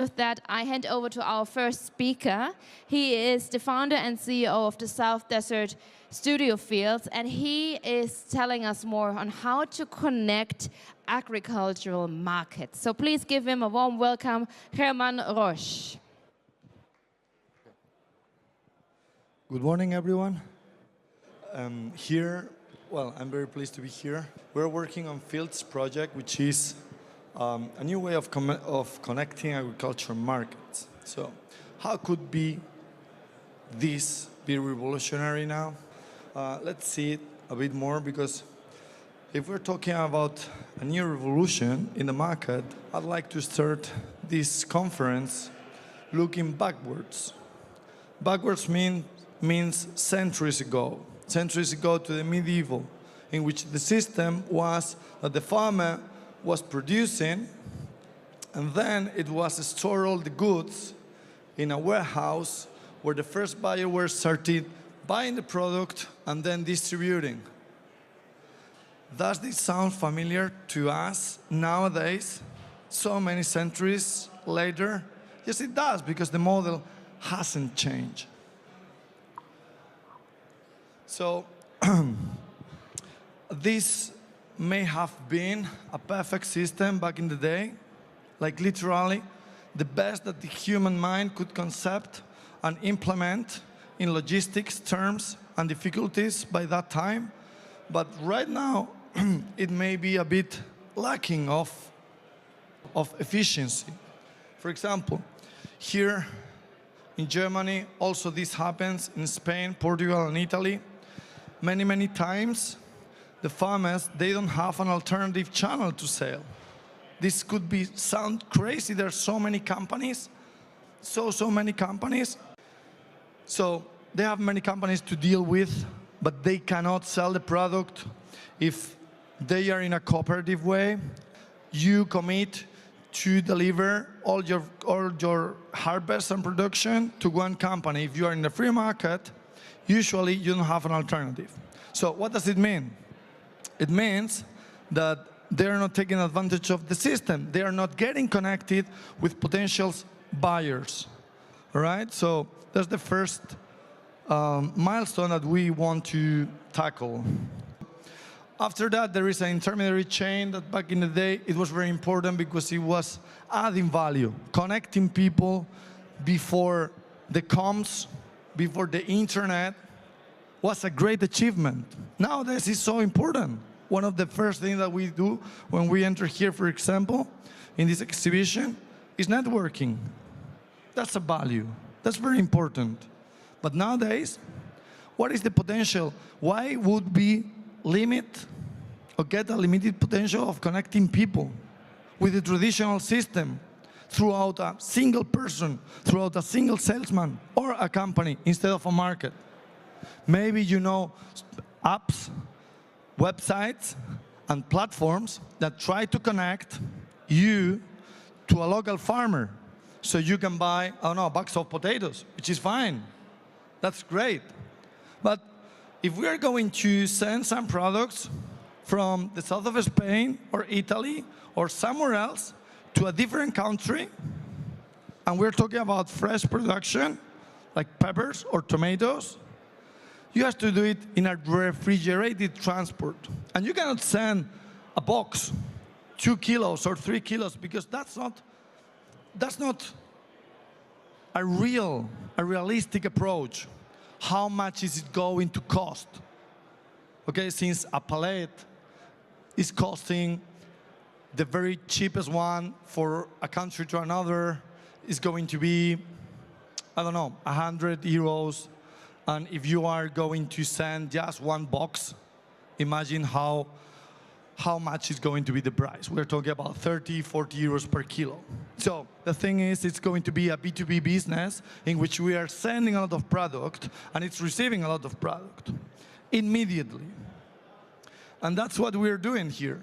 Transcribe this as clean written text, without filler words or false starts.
With that, I hand over to our first speaker. He is the founder and CEO of the South Desert Studio Fields, and he is telling us more on how to connect agricultural markets. So please give him a warm welcome, Herman Roche. Good morning, everyone. I'm very pleased to be here. We're working on Fields project, which is a new way of connecting agricultural markets. So how could this be revolutionary now? Let's see it a bit more, because if we're talking about a new revolution in the market, I'd like to start this conference looking backwards. Backwards means centuries ago to the medieval, in which the system was that the farmer was producing, and then it was store all the goods in a warehouse where the first buyer were started buying the product and then distributing. Does this sound familiar to us nowadays, so many centuries later? Yes, it does, because the model hasn't changed. So this may have been a perfect system back in the day, like literally the best that the human mind could concept and implement in logistics terms and difficulties by that time. But right now, it may be a bit lacking of efficiency. For example, here in Germany, also this happens in Spain, Portugal, and Italy. Many times, the farmers, they don't have an alternative channel to sell. This could sound crazy. There are so many companies, so many companies. So they have many companies to deal with, but they cannot sell the product if they are in a cooperative way. You commit to deliver all your harvest and production to one company. If you are in the free market, usually you don't have an alternative. So what does it mean? It means that they are not taking advantage of the system. They are not getting connected with potential buyers. All right? So that's the first milestone that we want to tackle. After that, there is an intermediary chain that back in the day, it was very important because it was adding value, connecting people before the comms, before the internet, was a great achievement. Nowadays, it's so important. One of the first things that we do when we enter here, for example, in this exhibition, is networking. That's a value. That's very important. But nowadays, what is the potential? Why would we limit or get a limited potential of connecting people with the traditional system throughout a single person, throughout a single salesman or a company instead of a market? Maybe you know apps, websites, and platforms that try to connect you to a local farmer so you can buy, I don't know, bags of potatoes, which is fine. That's great. But if we are going to send some products from the south of Spain or Italy or somewhere else to a different country, and we're talking about fresh production, like peppers or tomatoes, you have to do it in a refrigerated transport. And you cannot send a box, 2 kilos or 3 kilos, because that's not a realistic approach. How much is it going to cost? Okay, since a pallet is costing the very cheapest one for a country to another is going to be, I don't know, 100 euros. And if you are going to send just one box, imagine how much is going to be the price. We're talking about 30, 40 euros per kilo. So the thing is, it's going to be a B2B business in which we are sending a lot of product and it's receiving a lot of product immediately. And that's what we're doing here.